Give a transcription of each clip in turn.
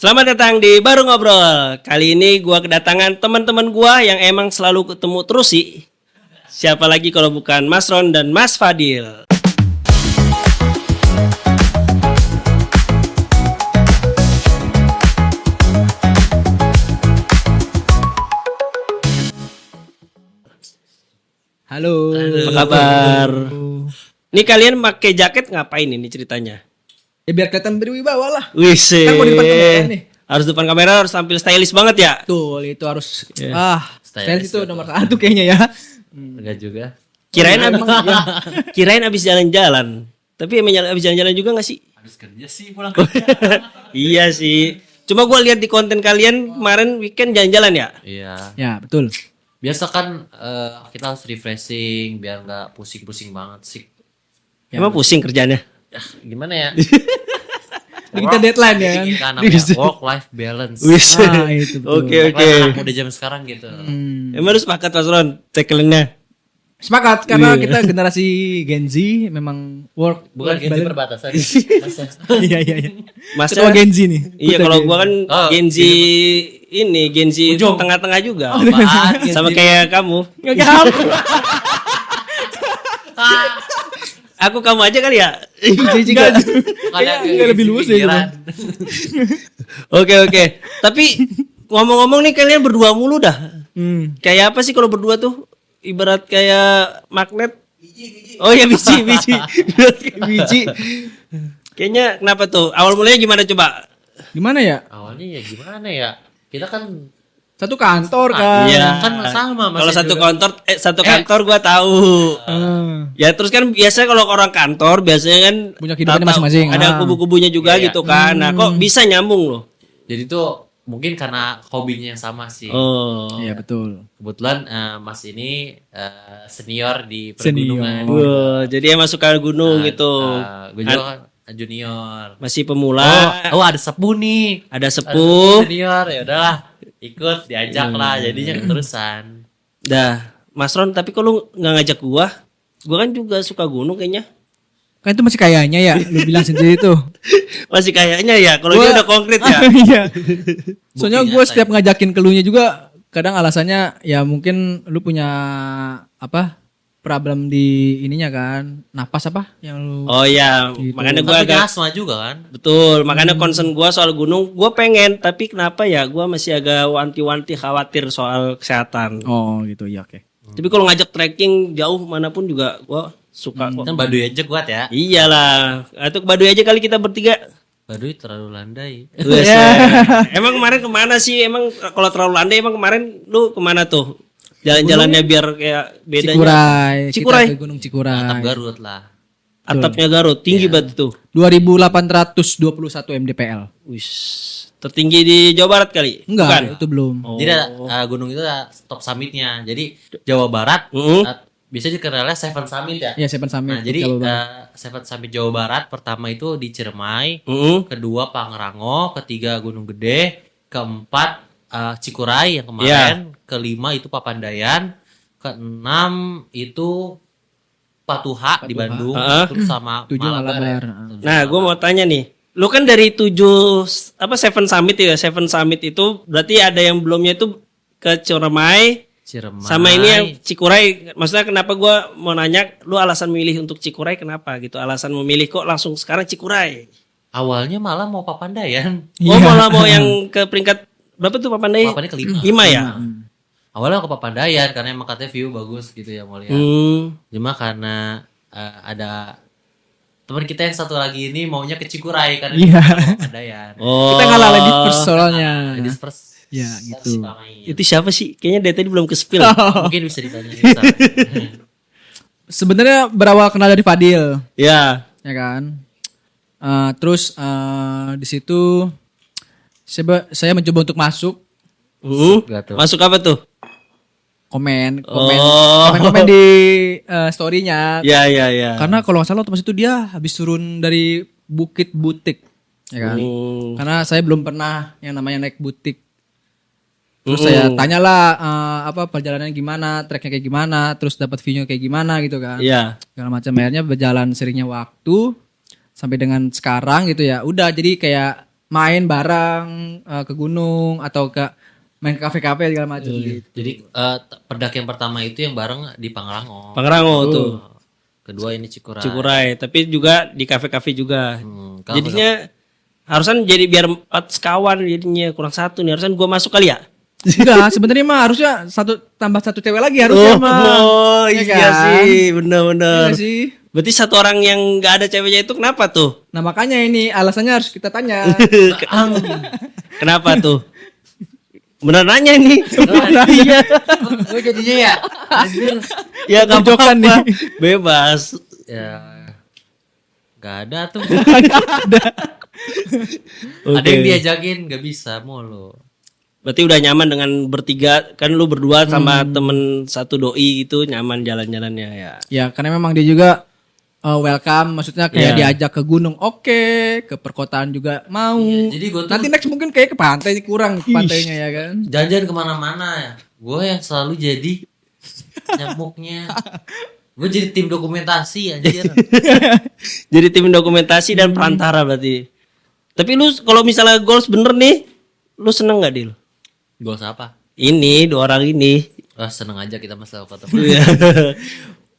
Selamat datang di Baru Ngobrol. Kali ini gua kedatangan teman-teman gua yang emang selalu ketemu terus sih. Siapa lagi kalau bukan Mas Ron dan Mas Fadil. Halo. Apa kabar? Ini kalian pakai jaket ngapain ini ceritanya? Ya biar kelihatan berwibawa lah. Wih, Kan mau di depan kamera nih. Harus depan kamera, harus tampil stylish banget ya. Tuh, itu harus Stylish itu betul. nomor satu kayaknya ya. Enggak juga. Kirain abis jalan-jalan. Tapi emang abis jalan-jalan juga gak sih? Habis kerja sih pulang kerja. Iya sih. Cuma gue lihat di konten kalian kemarin weekend jalan-jalan ya. Iya. Ya, betul. Biasa kan kita harus refreshing biar nggak pusing-pusing banget sih. Emang pusing kerjanya? Ya, gimana ya? Kita deadline ya kan. Kita namanya work life balance. Wis. Itu betul. Oke. Anak muda zaman sekarang gitu. Emang lu sepakat Mas Ron tagline-nya? Sepakat karena kita generasi Gen Z memang work Bukan life gitu balance. perbatasan. Masa? Iya. Mas Ketua Gen Z nih. Iya, kalau gua kan Oh, Gen Z ini Gen Z Ujung. tengah-tengah juga. Apaan? Sama kayak kamu. Enggak kamu. Aku kamu aja kali ya. Juga. Makanya Enggak lebih luas ya. pikiran. Oke. Tapi ngomong-ngomong nih kalian berdua mulu dah. Kayak apa sih kalau berdua tuh? Ibarat kayak magnet. Oh ya biji. Ibarat kayak biji. Kayaknya kenapa tuh? Awal mulanya gimana coba? Gimana ya? Awalnya ya gimana ya? Kita kan Satu kantor kan. Iya. kan sama Mas. Kalau itu satu kantor gua tahu. Ya terus kan biasa kalau orang kantor biasanya kan Punya kehidupannya tahu- masing-masing. Ada kubu-kubunya juga Iya. gitu kan. Nah, kok bisa nyambung loh? Jadi tuh mungkin karena hobinya yang sama sih. Oh. Iya, betul. Kebetulan Mas ini senior di Senior. pergunungan. Wah, jadi emang suka gunung gitu. Gue juga kan junior. Masih pemula. Oh ada sepuh nih. Ada sepuh. Senior ya udahlah ikut diajak lah jadinya keterusan. Dah, Mas Ron, tapi kok lu nggak ngajak gua? Gua kan juga suka gunung kayaknya. Kan itu masih kayaknya ya, lu bilang sendiri tuh. Masih kayaknya ya, kalau dia udah konkret ya. Iya. Soalnya Bukti gue nyata setiap ngajakin keluhnya juga kadang alasannya ya mungkin lu punya apa problem di ininya kan, napas apa yang lu Oh iya, Gitu. makanya gua Tapi agak asma juga kan. betul, makanya concern gua soal gunung, gua pengen, tapi kenapa ya gua masih agak wanti-wanti khawatir soal kesehatan. Oh gitu ya, oke. Tapi kalau ngajak trekking jauh manapun juga gua suka kok. Kan Baduy aja kuat ya. Iyalah, atau ke Baduy aja kali kita bertiga. Baduy terlalu landai. Wes, emang kemarin kemana sih? Emang kalau terlalu landai, emang kemarin lu kemana tuh? Jalan-jalannya biar kayak bedanya. Cikuray, Cikuray. kita ke Gunung Cikuray. Atap Garut lah. Atapnya Garut, tinggi banget tuh. 2821 mdpl. Wis, tertinggi di Jawa Barat kali? Enggak, Bukan? itu belum. Jadi gunung itu ada top summitnya. Jadi Jawa Barat biasanya dikenalnya Seven Summit ya. Ya, Seven Summit. Nah, jadi Jawa Barat. Seven Summit Jawa Barat pertama itu di Ciremai, Mm-mm. kedua Pangrango, ketiga Gunung Gede, keempat Cikuray yang kemarin, kelima itu Papandayan, keenam itu Patuha di Bandung, terus sama 7 Malabar. Ya. Malabar. Nah, gue mau tanya nih. Lu kan dari 7 Summit ya. Seven Summit itu berarti ada yang belumnya itu ke Ciremai Ciremai. sama ini yang Cikuray. Maksudnya kenapa gua mau nanya lu alasan memilih untuk Cikuray kenapa gitu? Alasan memilih kok langsung sekarang Cikuray. Awalnya malah mau Papandayan. Oh, malah mau yang ke peringkat berapa tuh Papandai? Papandayan kelima. 5 ya? Awalnya mau ke Papandayan karena emang katanya view bagus gitu ya mau lihat. Cuma karena ada teman kita yang satu lagi ini maunya ke Cikuray karena Iya. dia mau Papandayan. Oh. Kita ngalah lagi first soalnya. Ladies first. Ya, gitu. Itu siapa sih? Kayaknya dari tadi belum ke spill. Mungkin bisa ditanya. Bisa. Sebenarnya berawal kenal dari Fadil, Ya. ya kan. Terus di situ saya mencoba untuk masuk Gak tuh. Masuk apa tuh? komen Oh. di story-nya. Ya. Karena kalau nggak salah waktu pas itu dia habis turun dari Bukit Butik, ya kan. Karena saya belum pernah yang namanya naik butik. Terus saya tanyalah apa perjalanannya gimana, treknya kayak gimana, terus dapat view-nya kayak gimana gitu kan. Iya. Segala macam. Akhirnya berjalan seringnya waktu sampai dengan sekarang gitu ya. Udah jadi kayak main bareng ke gunung atau main ke kafe-kafe segala macam gitu. Jadi pendakian pertama itu yang bareng di Pangrango. Pangrango tuh. Kedua ini Cikuray. Cikuray, tapi juga di kafe-kafe juga. Kalau Jadinya harusan jadi biar 4 sekawan jadinya kurang 1 nih. Harusan gua masuk kali ya? Enggak, sebenarnya mah harusnya tambah satu cewek lagi harusnya mah. Oh Ya iya kan? sih, bener-bener. Iya sih. Berarti 1 orang yang nggak ada ceweknya itu kenapa tuh? Nah makanya ini alasannya harus kita tanya. Kenapa tuh? Bener nanya nih. iya. Gue jadinya ya. Anjir. Ya gak Pojokan apa-apa. nih. Bebas. Ya. Gak ada tuh. Oke. Ada yang diajakin gak bisa mulu. Berarti udah nyaman dengan bertiga. Kan lu berdua sama temen satu doi gitu. Nyaman jalan-jalannya ya. Ya karena memang dia juga welcome, maksudnya kayak diajak ke gunung oke, ke perkotaan juga mau. Iya, jadi gua tuh- nanti next mungkin kayak ke pantai kurang ke pantainya ya kan. Jalan-jalan kemana-mana ya. Gue yang selalu jadi nyamuknya. Gue jadi tim dokumentasi anjir. Jadi tim dokumentasi dan perantara berarti. Tapi lu kalau misalnya goals bener nih. Lu seneng gak Dil? Gue apa? Ini 2 orang ini. Wah seneng aja kita masalah kota. Iya.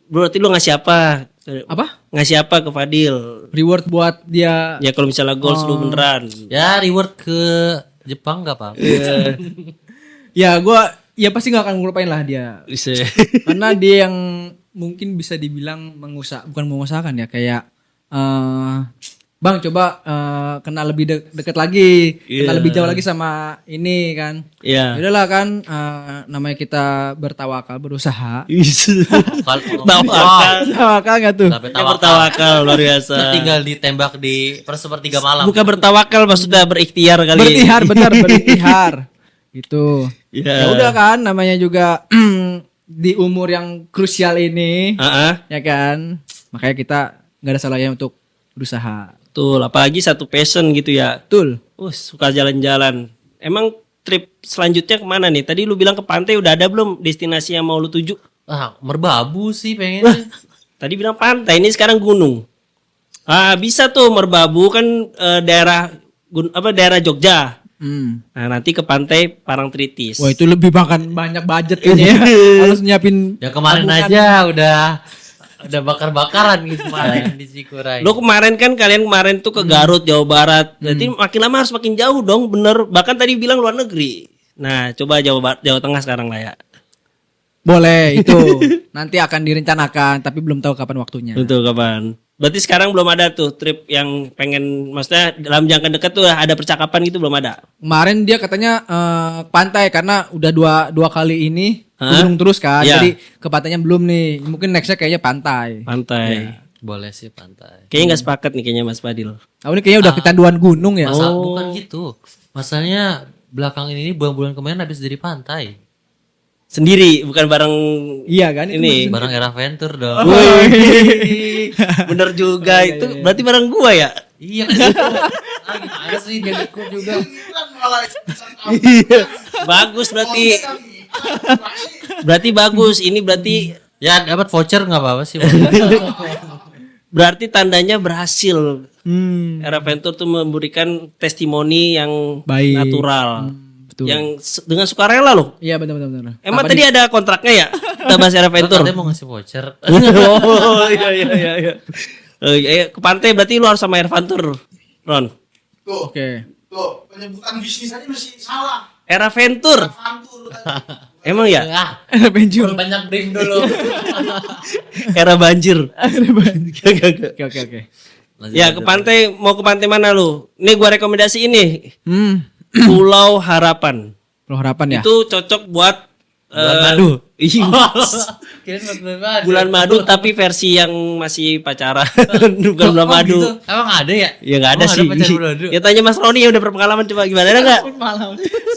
Berarti lu ngasih apa? Apa? Ngasih apa ke Fadil? Reward buat dia. Ya kalau misalnya goals lu beneran. Ya reward ke Jepang gak apa-apa. Ya ya pasti nggak akan ngelupain lah dia. Bisa. Karena dia yang mungkin bisa dibilang bukan mengusahakan ya, kayak Bang coba kenal lebih deket lagi, kenal lebih jauh lagi sama ini kan. Iya. Udahlah kan, namanya kita bertawakal, berusaha. Tawakal. Tawakal nggak tuh? Sampai Ya, tawakal. bertawakal luar biasa. Tinggal ditembak di sepertiga malam. Bukan bertawakal maksudnya berikhtiar kali. Berikhtiar, benar berikhtiar. Gitu. Iya. Ya udah kan, namanya juga di umur yang krusial ini, ya kan. Makanya kita nggak ada salahnya untuk berusaha. Betul, apalagi satu passion gitu ya. Betul. Suka jalan-jalan. Emang trip selanjutnya kemana nih? Tadi lu bilang ke pantai, udah ada belum destinasi yang mau lu tuju? Merbabu sih pengennya. Tadi bilang pantai, ini sekarang gunung. Bisa tuh Merbabu kan daerah daerah Jogja. Nah nanti ke pantai Parangtritis. Wah itu lebih banyak budget kayaknya ya. Harus nyiapin. Ya kemarin aja udah bakar-bakaran gitu kemarin di Cikuray. Lo kemarin tuh ke Garut, Jawa Barat. Jadi makin lama harus makin jauh dong, bener. Bahkan tadi bilang luar negeri. Nah coba Jawa Tengah sekarang lah ya. Boleh itu. Nanti akan direncanakan, tapi belum tahu kapan waktunya. Betul kapan? Berarti sekarang belum ada tuh trip yang pengen, maksudnya dalam jangka dekat tuh ada percakapan gitu, belum ada. Kemarin dia katanya pantai karena udah dua kali ini ke gunung terus kan. Iya. Jadi ke pantainya belum nih. Mungkin nextnya kayaknya pantai. Pantai. Boleh sih pantai. Kayaknya nggak sepakat nih kayaknya Mas Fadil. Ini kayaknya udah kecanduan gunung ya. Bukan gitu. Masalahnya belakang ini bulan-bulan kemarin habis dari pantai. Sendiri, bukan bareng. Iya kan? Ini. Bareng Era Venture dong. Wih, bener juga itu. Berarti bareng gua ya. Iya kan gitu. Gimana sih dia ikut juga. Bagus berarti. Berarti bagus. Ini berarti Ya dapat voucher nggak apa-apa sih. berarti tandanya berhasil. Era Venture tuh memberikan testimoni yang Baik. natural. Betul. Yang dengan sukarela loh. Iya benar. Emang tadi ada kontraknya ya? Kita bahas Era Venture. Katanya mau ngasih voucher. Oh iya. Ke pantai berarti lu harus sama Era Venture, Ron. Tuh, Oke. tuh, penyebutan bisnis aja masih salah. Era Venture. Fantur tadi. Emang ya? Penjur. Banyak brief dulu. Era banjir. Oke. Ya ke pantai, mau ke pantai mana lu? Nih gua rekomendasi ini. Hmm. Pulau Harapan. Lo harapan ya? Itu cocok buat Bulan madu. Iya. Kirain buat bulan madu. Bulan madu tapi versi yang masih pacaran. Bukan bulan Oh, madu. gitu? Emang ada ya? Ya nggak ada Oh, sih. pacaran bulan madu. Ya tanya Mas Roni yang udah berpengalaman, coba gimana, ada nggak?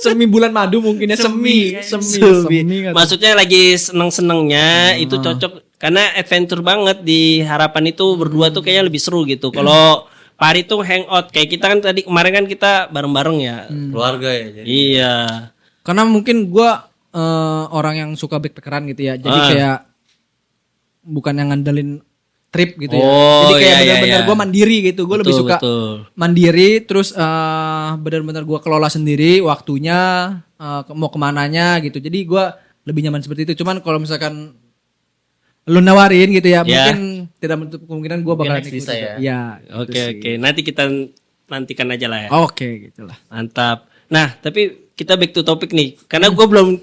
Semi bulan madu mungkin ya. Semi kan. Maksudnya lagi seneng-senengnya itu cocok karena adventure banget di Harapan itu berdua tuh kayaknya lebih seru gitu. Kalau Pari tuh hangout kayak kita kan tadi kemarin kan kita bareng-bareng ya. Keluarga ya jadi. Iya. Karena mungkin gua orang yang suka backpackeran gitu ya. Jadi kayak bukan yang ngandelin trip gitu ya. Oh, Jadi kayak iya, iya, benar-benar iya. gue mandiri gitu. Gue lebih Betul, suka betul. mandiri, terus benar-benar gue kelola sendiri waktunya, mau kemananya gitu. Jadi gue lebih nyaman seperti itu. Cuman kalau misalkan lu nawarin gitu ya, mungkin tidak menutup kemungkinan gue bakalan next ikut bisa juga. ya. Iya. Oke, oke. Nanti kita nantikan aja lah ya. Oke, gitulah. Mantap. Nah, tapi kita back to topic nih. Karena gue belum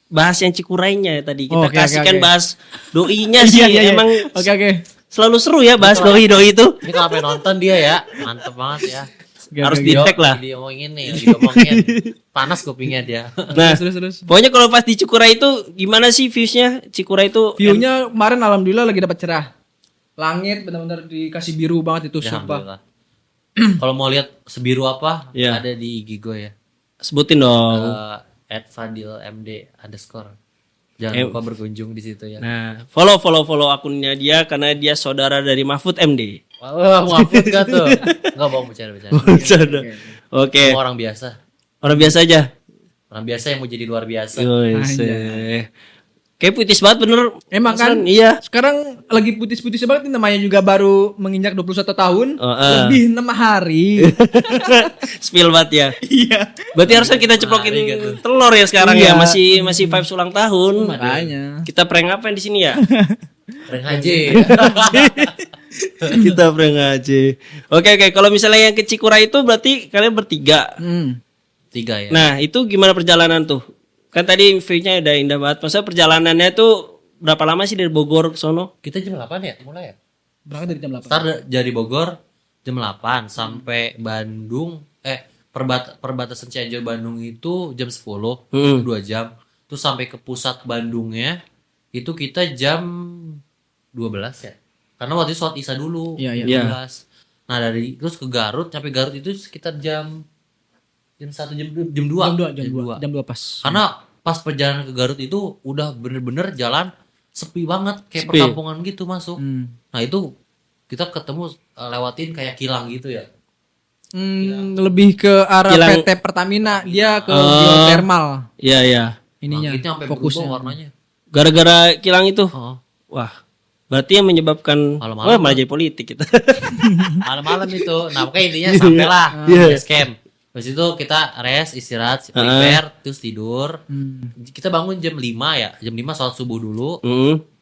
bahas yang Cikurainya tadi. Kita Oke, kasihkan oke. bahas doinya sih. Iya. Emang Oke. selalu seru ya bahas doi-doi itu. Ini kalau sampai nonton dia ya, mantep banget ya. Harus di-tag lah. Lagi diomongin nih, lagi diomongin. Panas kupingnya dia. Nah, Terus. pokoknya kalau pas di Cikuray itu gimana sih viewsnya? Cikuray itu View-nya kemarin alhamdulillah lagi dapat cerah. Langit benar-benar dikasih biru banget itu, Ya, sumpah. alhamdulillah. Kalau mau lihat sebiru apa, Ya. ada di IG gue ya. sebutin dong. @fadilmd_. Jangan lupa berkunjung di situ ya. Nah, follow akunnya dia karena dia saudara dari Mahfud MD. Wah, mau upload gak tuh? Enggak, bohong, bercanda. Oke. Semua orang biasa. Orang biasa aja. Orang biasa yang mau jadi luar biasa. Kayak puitis banget bener. Emang kan? Iya. Sekarang lagi putih-putih banget nih, namanya juga baru menginjak 21 tahun. Lebih 6 hari. Spill banget ya. Iya. Berarti harusnya kita ceplokin telur ya sekarang ya. Iya. Masih vibes ulang tahun. Makanya. Kita prank apa di sini ya? Prank haji. Kita prank aja. Oke. Kalau misalnya yang ke Cikura itu berarti kalian bertiga. 3 ya. Nah, itu gimana perjalanan tuh? Kan tadi view-nya udah indah banget. Maksudnya perjalanannya tuh berapa lama sih dari Bogor ke sono? Kita jam 8 ya mulai ya? Berangkat dari jam 8. Start dari Bogor jam 8 sampai Bandung perbatasan Cianjur Bandung itu jam 10, 2 jam. Terus sampai ke pusat Bandungnya itu kita jam 12 ya. Karena waktu itu sholat Isya dulu. Iya. 12. Nah, dari terus ke Garut, sampai Garut itu sekitar jam 1 jam 2. Jam 2 pas. Karena pas perjalanan ke Garut itu udah bener-bener jalan sepi banget, kayak Sepi. perkampungan gitu masuk. Nah, itu kita ketemu lewatin kayak kilang gitu ya. Lebih ke arah Kilang- PT Pertamina, dia ke geothermal Iya. ininya. Langitnya sampai Fokusnya. berubah warnanya. Gara-gara kilang itu. Oh. Wah. Berarti yang menyebabkan Malam-malam. malah jadi politik kita. Malam-malam itu. Nah, pokoknya intinya sampailah base camp. Terus itu kita rest, istirahat, prepare, terus tidur. Kita bangun jam 5 ya. Jam 5 sholat subuh dulu.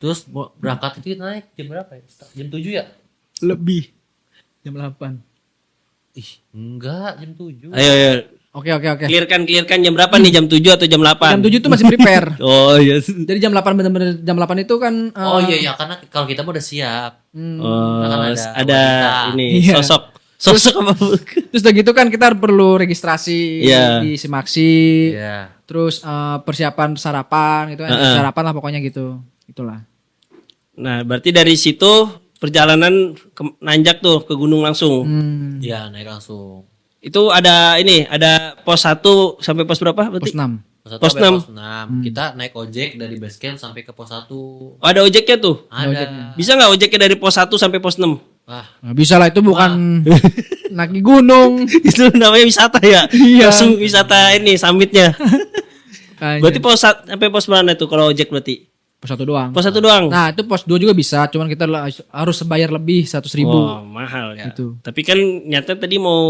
Terus berangkat itu naik jam berapa ya? Jam 7 ya? Lebih. Jam 8. Ih, enggak, jam 7. Ayo. Oke. Clearkan jam berapa nih? Jam 7 atau jam 8? Jam 7 tuh masih prepare. Oh iya. Jadi jam 8 bener-bener jam 8 itu kan Oh iya, karena kalau kita mah udah siap. Oh, Kan ada wanita. ini Iya. sosok apa? terus udah gitu kan kita perlu registrasi Iya. di Simaksi. Iya. Terus persiapan sarapan gitu kan. Sarapan lah pokoknya gitu. Itulah. Nah, berarti dari situ perjalanan nanjak tuh ke gunung langsung. Iya, naik langsung. Itu ada pos 1 sampai pos berapa berarti? Pos 6. Pos 6. 6. Kita naik ojek dari base camp sampai ke pos 1. Oh, ada ojeknya tuh. Ada. Bisa nggak ojeknya dari pos 1 sampai pos 6? Wah, Nah, bisa lah, itu bukan naki gunung. Itu namanya wisata ya? Iya. Langsung wisata ini summitnya. Kayaknya. Berarti sampai pos berapa tuh kalau ojek berarti? Pos 1 doang. Pos 1 doang. Nah, itu pos 2 juga bisa, cuman kita harus bayar lebih 100.000. Wah, mahal ya. Gitu. Tapi kan nyata tadi mau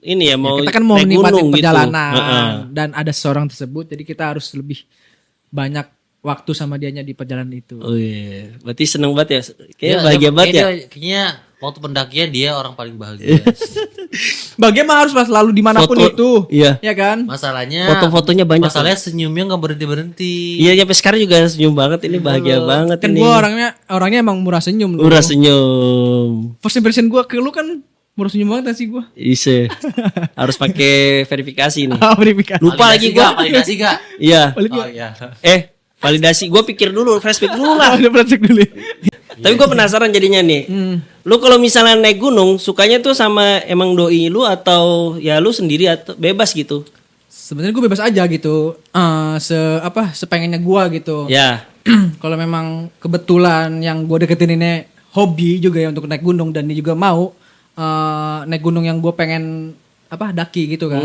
ini ya mau Kita kan mau naik menikmati gunung gitu. perjalanan Heeh. dan ada seseorang tersebut, jadi kita harus lebih banyak waktu sama dianya di perjalanan itu. Oh iya, berarti seneng banget ya. Kayaknya Iya, bahagia banget ya. Kayaknya waktu pendakian dia orang paling bahagia. Bagaimana harus selalu dimanapun Foto, itu, iya. ya kan? Masalahnya Foto-fotonya banyak. Masalahnya senyumnya nggak berhenti. Iya, sampai sekarang juga senyum banget ini bahagia banget Kan ini. gue orangnya emang murah senyum loh. Murah senyum. First impression gue ke lu kan murah senyum banget sih gue. Iya. Harus pakai verifikasi nih. Verifikasi. Lupa lagi gua. Validasi gak? Iya. Oh iya. Validasi. Gue pikir dulu, flashback dulu lah. Ada praktek dulu. Tapi gue penasaran jadinya nih. Lu kalau misalnya naik gunung, sukanya tuh sama emang doi lu atau ya lu sendiri atau bebas gitu? Sebenarnya gue bebas aja gitu. Sepengennya gue gitu. Ya. Kalau memang kebetulan yang gue deketin ini hobi juga ya untuk naik gunung, dan dia juga mau naik gunung yang gue pengen daki gitu kan.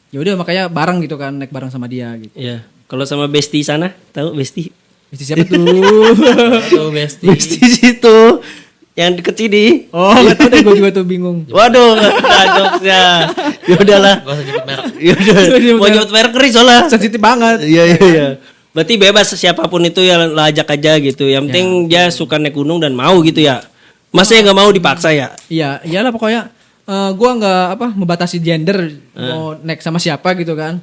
Ya udah, makanya bareng gitu kan, naik bareng sama dia gitu. Iya. Kalau sama Besti sana, tahu Besti? Mesti siapa tuh? Tuh Besti. Besti situ. yang deket sini. Oh, enggak tahu deh gue juga tuh bingung. Waduh, nggak jokesnya. Ya udahlah. Gak usah nyebut merek. Ya udah. Mau nyebut merek ngeri soalnya. Sensitif banget. Iya iya iya. Berarti bebas siapapun itu ya lo ajak aja gitu. Yang penting dia suka naik gunung dan mau gitu ya. Masa yang nggak mau dipaksa ya? Iya, iyalah pokoknya gua nggak membatasi gender mau naik sama siapa gitu kan.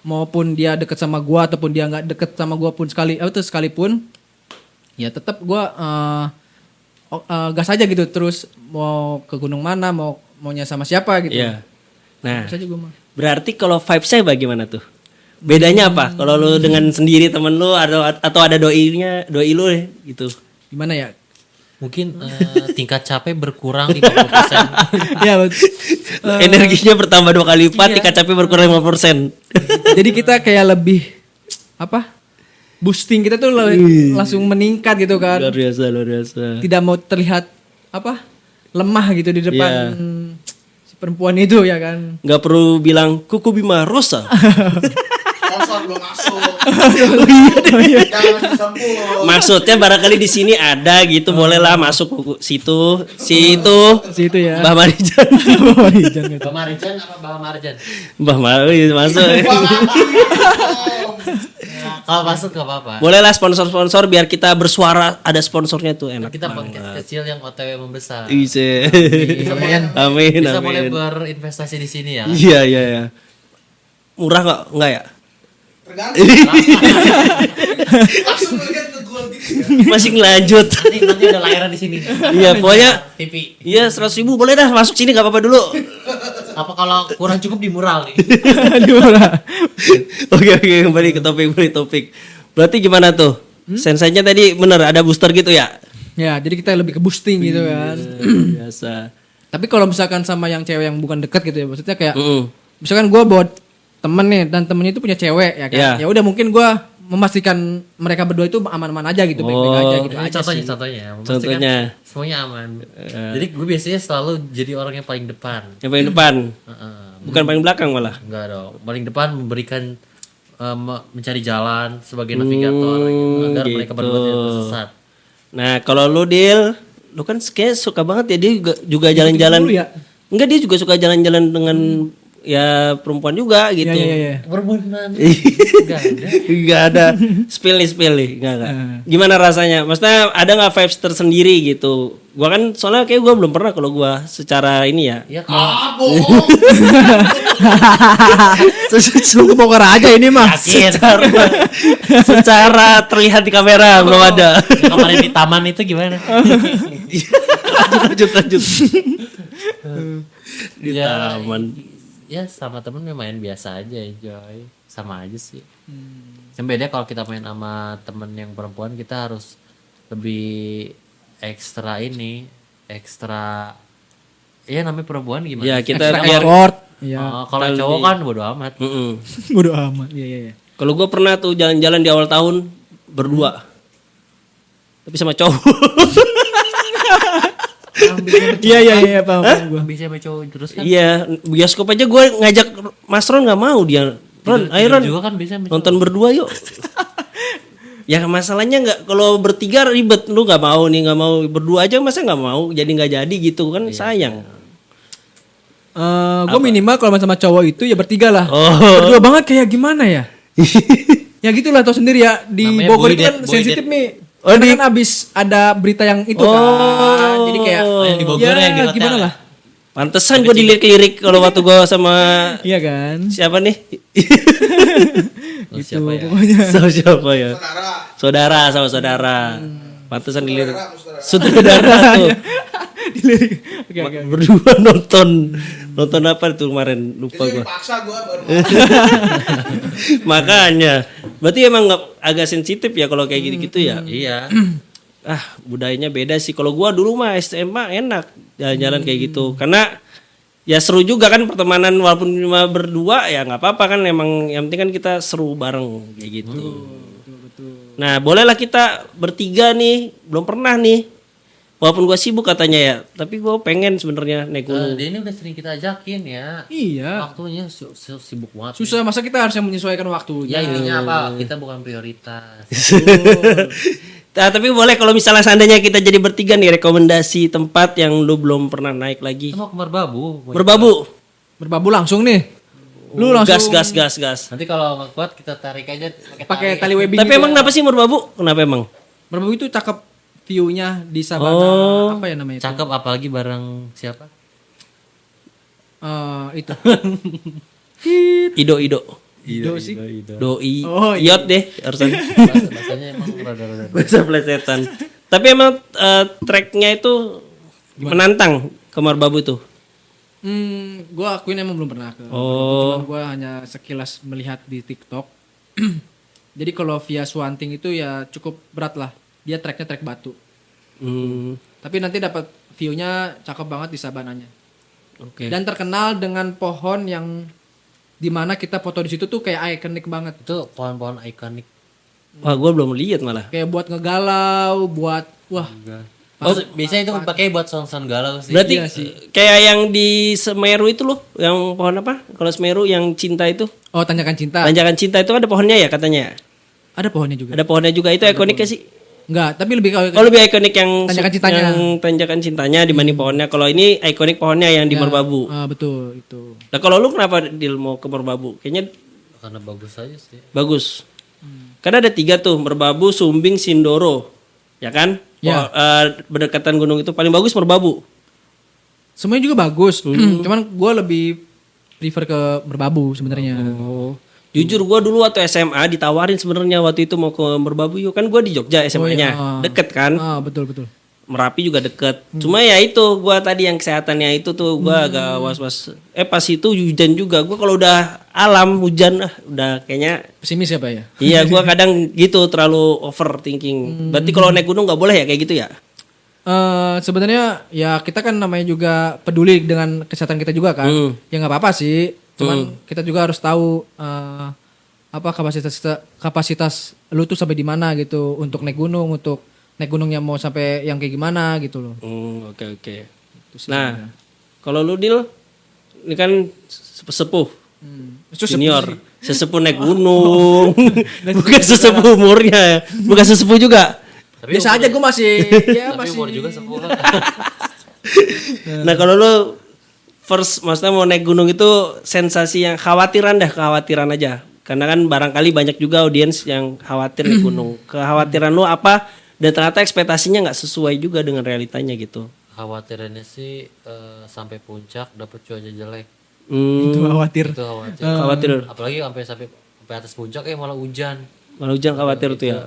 Maupun dia deket sama gua ataupun dia nggak deket sama gua pun sekalipun ya tetap gua gas aja gitu terus mau ke gunung mana maunya sama siapa gitu. Iya. Nah, Gas aja gua mah. berarti kalau vibe saya bagaimana tuh? Bedanya apa? Kalau lu dengan sendiri temen lu atau ada doi lu gitu. Gimana ya? Mungkin tingkat capek berkurang 50%. Ya betul. Energinya bertambah 2 kali lipat, tingkat capek berkurang 50%. Jadi kita kayak lebih boosting kita tuh langsung meningkat gitu kan. Luar biasa. Tidak mau terlihat lemah gitu di depan Iya. si perempuan itu ya kan. Nggak perlu bilang kuku Bima Rosa. Sponsor belum masuk. Iya. Jangan disempur. Maksudnya barangkali di sini ada gitu, bolehlah masuk ke situ, si itu Si itu ya. Mbah Marijan. Jangan. Bang Marjan apa Bang Marjan? Mbah Marijan masuk. Kalau masuk gak apa-apa. Bolehlah sponsor-sponsor biar kita bersuara, ada sponsornya tuh enak. Kita podcast kecil yang OTW membesar. Bisa. Amin. Amin. Bisa mulai Amin. berinvestasi di sini ya. Iya. Murah nggak ya? Tergantung. Langsung ngeliat ke gua gitu. Masih ngelanjut. Nanti ada layaran di sini. Iya, pokoknya TV. iya 100.000 boleh dah masuk sini nggak apa-apa dulu. Apa kalau kurang cukup di mural nih? Oke, kembali ke topik. Berarti gimana tuh? Sensasinya tadi bener ada booster gitu ya? Ya, jadi kita lebih ke boosting gitu kan. Biasa. Tapi kalau misalkan sama yang cewek yang bukan dekat gitu ya, maksudnya kayak Mm-mm. misalkan gue bawa temen nih dan temennya itu punya cewek ya kan. Iya. Ya udah mungkin gue memastikan mereka berdua itu aman-aman aja gitu, baik-baik aja gitu Ini aja sih. contohnya. Contohnya. Semuanya aman. Jadi gue biasanya selalu jadi orang yang paling depan. Yang paling depan, Heeh. bukan paling belakang malah. Enggak dong. Paling depan memberikan mencari jalan sebagai navigator gitu, agar mereka gitu. berdua tidak tersesat. Nah, kalau lu Dil, lu kan kayak suka banget ya dia juga jalan-jalan. dulu ya? Enggak, dia juga suka jalan-jalan dengan ya perempuan juga gitu. Iya. Perbunan. Enggak ada. Enggak ada spill nih. Enggak. Gimana rasanya? Maksudnya ada nggak vibes tersendiri gitu? Gua kan soalnya kayak gua belum pernah kalau gua secara ini ya. Ya kalau Ah, bohong. Suruh bongkar aja ini mah. secara terlihat di kamera belum ada. kemarin di taman itu gimana? lanjut. Di Ya, taman. Ya sama temen main biasa aja enjoy. Sama aja sih. Yang beda kalau kita main sama temen yang perempuan kita harus lebih ekstra ya namanya perempuan gimana? Ya, kita Extra biar effort. Iya. Kalau cowok kan bodo amat. Mm-mm. Bodo amat. Iya. Kalau gue pernah tuh jalan-jalan di awal tahun berdua, tapi sama cowok. Iya, paham gua. Bisa sama cowok terus kan? Iya, bioskop aja gue ngajak Mas Ron nggak mau dia. Ron, ayo Ron, juga kan bisa sama nonton berdua yuk. Ya masalahnya nggak kalau bertiga ribet, lu nggak mau berdua aja masa nggak mau nggak jadi gitu kan sayang. Gue minimal kalau main sama cowok itu ya bertiga lah. Oh. Berdua banget kayak gimana ya? Ya gitulah tau sendiri ya di Namanya Bogor itu boy kan date, boy sensitif date. nih. Oh, Karena di- kan abis ada berita yang itu kan. Jadi kayak yang di Bogor yang di hotel. gimana lah? Pantesan gue dilirik-lirik kalau waktu gue sama Iya kan? siapa nih? Oh, siapa ya? Pokoknya. Sama siapa ya? Saudara. Sama saudara. Pantesan dilirik. Saudara. Saudara tuh. Dilirik. Oke. Berdua nonton apa itu kemarin lupa Itu gue. dipaksa gua baru. Makanya berarti emang agak sensitif ya kalau kayak gitu-gitu ya. Iya. Budayanya beda sih. Kalau gua dulu mah SMA enak jalan-jalan kayak gitu. Karena ya seru juga kan pertemanan walaupun cuma berdua ya nggak apa-apa kan emang yang penting kan kita seru bareng kayak gitu. Nah, bolehlah kita bertiga nih, belum pernah nih. Walaupun gua sibuk katanya ya, tapi gua pengen sebenarnya naik gunung. Dia ini udah sering kita ajakin ya. Iya. Waktunya sibuk banget. Susah masa kita harus menyesuaikan waktunya. Ya intinya apa? Kita bukan prioritas. Tapi boleh kalau misalnya seandainya kita jadi bertiga nih, rekomendasi tempat yang lu belum pernah naik lagi. Kita mau ke Merbabu. Merbabu. Berbabu langsung nih. Lu langsung Gas. Nanti kalau nggak kuat kita tarik aja pakai tali webbing. Tapi emang kenapa sih Merbabu? Kenapa emang? Merbabu itu cakep view-nya di Sabana apa ya namanya itu? Cakep apalagi bareng siapa? Itu. Ido. Ido sih. Doi. Oh, iya. Iot deh harusnya. Bahasanya emang rada-rada. Bahasa plesetan. Tapi emang tracknya itu menantang ke Merbabu tuh. Gua akuin emang belum pernah ke. Oh. Cuman gua hanya sekilas melihat di TikTok. Jadi kalau via Swanting itu ya cukup berat lah. Dia tracknya track batu. Tapi nanti dapat view-nya cakep banget di sabananya. Oke. Dan terkenal dengan pohon yang dimana kita foto di situ tuh kayak ikonik banget. Itu pohon-pohon ikonik. Wah, gua belum lihat malah. Kayak buat ngegalau, buat wah. Oh, biasanya itu pakai buat sound galau sih. Berarti Iya sih. kayak yang di Semeru itu loh, yang pohon apa? Kalau Semeru yang cinta itu, Oh, tanjakan cinta. tanjakan cinta itu ada pohonnya ya katanya. Ada pohonnya juga. Ada pohonnya juga, itu ikonik gak sih? Enggak, tapi lebih Oh, lebih ikonik yang Tanjakan cintanya. yang tanjakan cintanya dibanding pohonnya. Kalau ini ikonik pohonnya yang di Merbabu. Betul itu. Nah, kalau lu kenapa Dil mau ke Merbabu? Kayaknya Karena bagus aja sih. bagus. Karena ada 3 tuh, Merbabu, Sumbing, Sindoro. Ya kan? Ya. Berdekatan gunung itu paling bagus Merbabu. Semuanya juga bagus. Cuman gue lebih prefer ke Merbabu sebenarnya. Oh. Jujur gua dulu waktu SMA ditawarin sebenarnya waktu itu mau ke Merbabu yuk, kan gua di Jogja SMA-nya. Deket kan? Betul. Merapi juga deket. Cuma ya itu gua tadi yang kesehatannya itu tuh gua agak was-was. Pas itu hujan juga. Gua kalau udah alam hujan udah kayaknya Pesimis ya Pak ya? iya gua kadang gitu terlalu overthinking. Berarti kalau naik gunung nggak boleh ya kayak gitu ya? Sebenarnya ya kita kan namanya juga peduli dengan kesehatan kita juga kan. Ya nggak apa-apa sih. Cuman kita juga harus tahu apa kapasitas lu tuh sampai di mana gitu untuk naik gunung, untuk naik gunungnya mau sampai yang kayak gimana gitu loh. Oke. Nah, kalau lu Dil, ini kan sepuh. Senior, sesepuh naik gunung. Bukan sesepuh umurnya, bukan sesepuh juga. Biasa aja gue masih ya Tapi masih umur juga 10. Nah, kalau lu first maksudnya mau naik gunung itu sensasi yang kekhawatiran aja. Karena kan barangkali banyak juga audiens yang khawatir naik gunung. Kekhawatiran lu apa? Dan ternyata ekspektasinya nggak sesuai juga dengan realitanya gitu. Khawatirannya sih sampai puncak dapet cuaca jelek. itu khawatir. Itu khawatir. Khawatir. Apalagi sampai atas puncak malah hujan. Malah hujan khawatir tuh ya.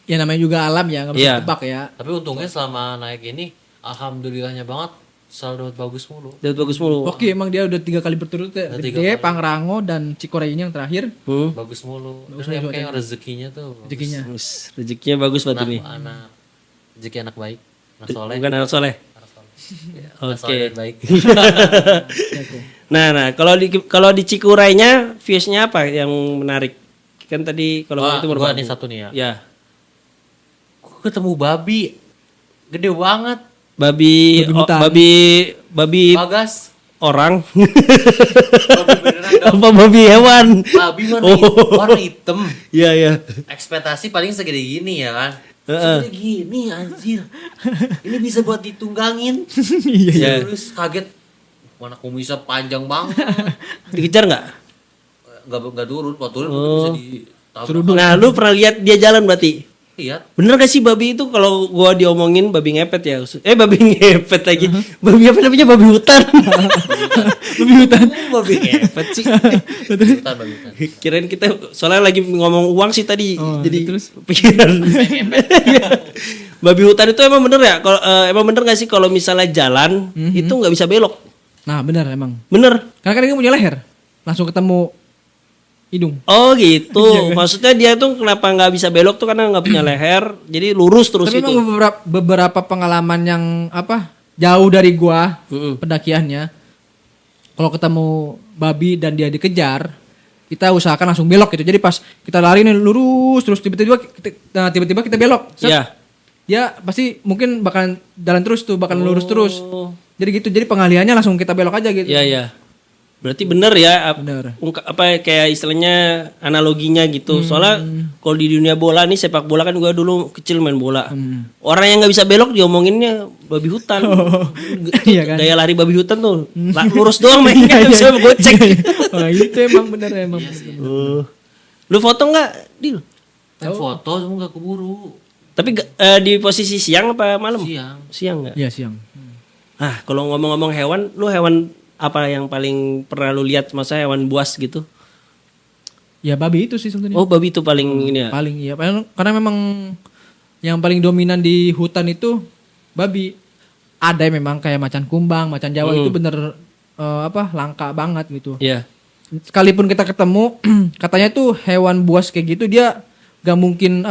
Ya namanya juga alam ya, nggak bisa Iya. tebak ya. Tapi untungnya selama naik ini alhamdulillahnya banget selalu dapat bagus mulu. Dan bagus mulu. Oke, emang dia udah 3 kali berturut ya. Udah 3 Gede, kali. Pangrango dan Cikoray ini yang terakhir. Bagus mulu. Dan kayak rezekinya tuh bagus. Rezekinya. Rezekinya bagus banget nih. Anak rezeki anak baik, anak soleh. Bukan anak soleh. Anak soleh. Oke. Anak soleh dan baik. Nah, kalau di Cikurainya viewsnya apa yang menarik? Kan tadi kalau itu Gua Merbabu. nih satu nih ya. Ya, Gua ketemu babi. Gede banget. babi hutan. babi Bagas. orang. Babi beneran dong. Apa babi hewan? Babi warna hitam. Iya, iya. Ekspektasi paling segede gini ya kan. Segede gini anjir. Ini bisa buat ditunggangin. Iya. Terus kaget. Mana kumisnya panjang banget. Dikejar nggak? Enggak turun, kalau turun mungkin bisa ditabrak. Nah, lu pernah lihat dia jalan berarti? Lihat. Bener gak sih babi itu kalau gua diomongin babi ngepet ya? Babi ngepet lagi. Babi apa namanya? Babi hutan. Babi hutan. Babi ngepet sih. Hutan, babi hutan. Kirain kita soalnya lagi ngomong uang sih tadi. Jadi terus? pikiran. Iya. Babi hutan itu emang bener ya? Kalau emang bener gak sih kalau misalnya jalan itu nggak bisa belok? Nah, benar emang. Bener. Karena kan dia punya leher. Langsung ketemu hidung. Oh gitu. Maksudnya dia tuh kenapa nggak bisa belok tuh karena nggak punya leher. Jadi lurus terus Tapi gitu. emang beberapa pengalaman yang jauh dari gua pendakiannya. Kalau ketemu babi dan dia dikejar, kita usahakan langsung belok gitu. Jadi pas kita lari nih lurus terus tiba-tiba kita belok. Set. Iya. Dia pasti mungkin bakalan jalan terus tuh, bakalan lurus terus. Jadi gitu. Jadi pengalihannya langsung kita belok aja gitu. Iya, iya. Berarti bener ya Bener. apa kayak istilahnya analoginya gitu. Soalnya kalau di dunia bola nih sepak bola kan gua dulu kecil main bola. Orang yang nggak bisa belok diomonginnya babi hutan. Iya kan? Gaya lari babi hutan tuh. Lurus doang mainnya nggak bisa gocek. Oh, itu emang bener emang. Lu foto nggak, Dil? Kan foto cuma gak keburu. Tapi di posisi siang apa malam? Siang. Siang nggak? Iya siang. Ah, kalau ngomong-ngomong hewan, lu hewan apa yang paling pernah lu lihat? Masa hewan buas gitu? Ya babi itu sih sebenarnya. Oh, babi itu paling ini ya. Paling iya, karena memang yang paling dominan di hutan itu babi. Ada yang memang kayak macan kumbang, macan Jawa itu bener langka banget gitu. Iya. Sekalipun kita ketemu, katanya tuh hewan buas kayak gitu dia nggak mungkin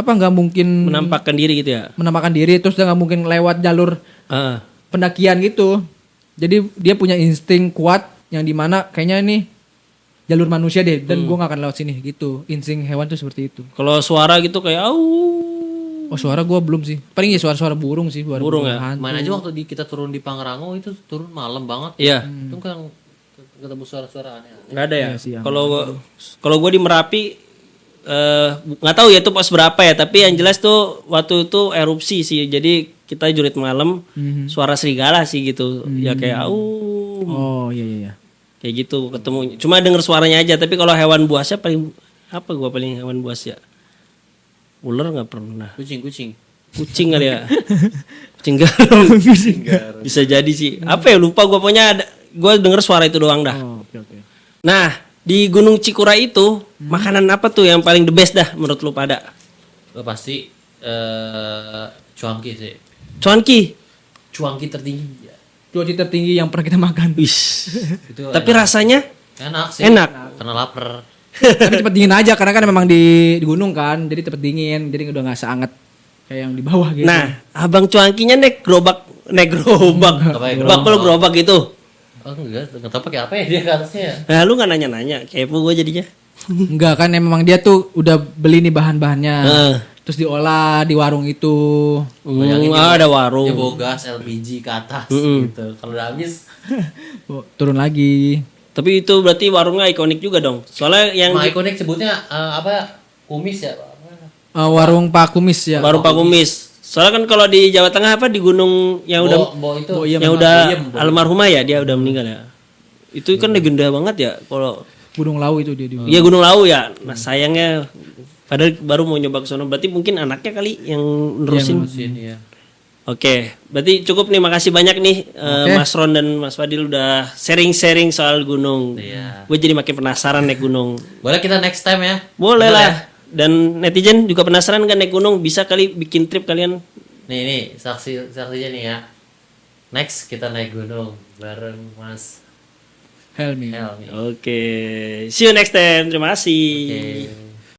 Menampakkan diri gitu ya. menampakkan diri, terus dia nggak mungkin lewat jalur Ah. pendakian gitu. Jadi dia punya insting kuat yang dimana kayaknya ini jalur manusia deh dan gua nggak akan lewat sini gitu. Insting hewan tuh seperti itu. Kalau suara gitu kayak au. Oh suara gua belum sih. Paling ya suara-suara burung sih. Burung ya? hantu. Main aja waktu kita turun di Pangrango itu turun malam banget. Iya. Itu kan ketemu suara-suara aneh. Nggak ada ya. Iya sih, Kalau gua di Merapi nggak tahu ya tuh pas berapa ya. Tapi yang jelas tuh waktu itu erupsi sih. Jadi kita jurit malam suara serigala sih gitu. Ya kayak au. Oh iya iya. Kayak gitu ketemu. Cuma denger suaranya aja. Tapi kalau hewan buasnya paling apa? Gua paling hewan buas ya. Ular nggak pernah. Kucing. Kucing kali ya. Kucing garong. Bisa jadi sih. Apa ya lupa gua pokoknya ada. Gua denger suara itu doang dah. Oh oke oke. Nah di Gunung Cikuray itu makanan apa tuh yang paling the best dah menurut lu pada? Pasti cuanki sih. Cuanki. Cuanki tertinggi. Ya. Cuaca tertinggi yang pernah kita makan. Wis. Itu Tapi rasanya enak sih. enak. Karena lapar. Tapi cepet dingin aja karena kan memang di gunung kan, jadi cepet dingin, jadi udah nggak seanget kayak yang di bawah gitu. Nah, abang cuankinya naik gerobak. Apa ya, Bakul gerobak gitu. Oh enggak tahu pakai apa ya dia ke atasnya. Nah, lu nggak nanya-nanya, kepo gue jadinya. Enggak kan memang dia tuh udah beli nih bahan-bahannya. Heeh. Terus diolah di warung itu. Ada Dia warung. bawa gas LPG ke atas gitu. Kalau udah habis Oh, turun lagi. Tapi itu berarti warungnya ikonik juga dong. Soalnya yang Ma ikonik sebutnya apa? Kumis ya. Warung Pak Kumis ya. baru Pak Kumis. Soalnya kan kalau di Jawa Tengah apa di gunung yang udah Bo itu yang udah almarhumah ya, dia udah meninggal ya. Itu kan legenda banget ya kalau Gunung Lau itu dia di. iya Gunung Lawu ya. Nah, sayangnya padahal baru mau nyoba ke sono. Berarti mungkin anaknya kali yang nerusin. ya. Oke, berarti cukup nih. Makasih banyak nih Mas Ron dan Mas Fadil udah sharing-sharing soal gunung. Iya. Gue jadi makin penasaran naik gunung. Boleh kita next time ya? Boleh lah. Dan netizen juga penasaran kan naik gunung. Bisa kali bikin trip kalian. Nih saksinya nih ya. Next kita naik gunung bareng Mas Helmi. Helmi. Oke, see you next time. Terima kasih. Oke.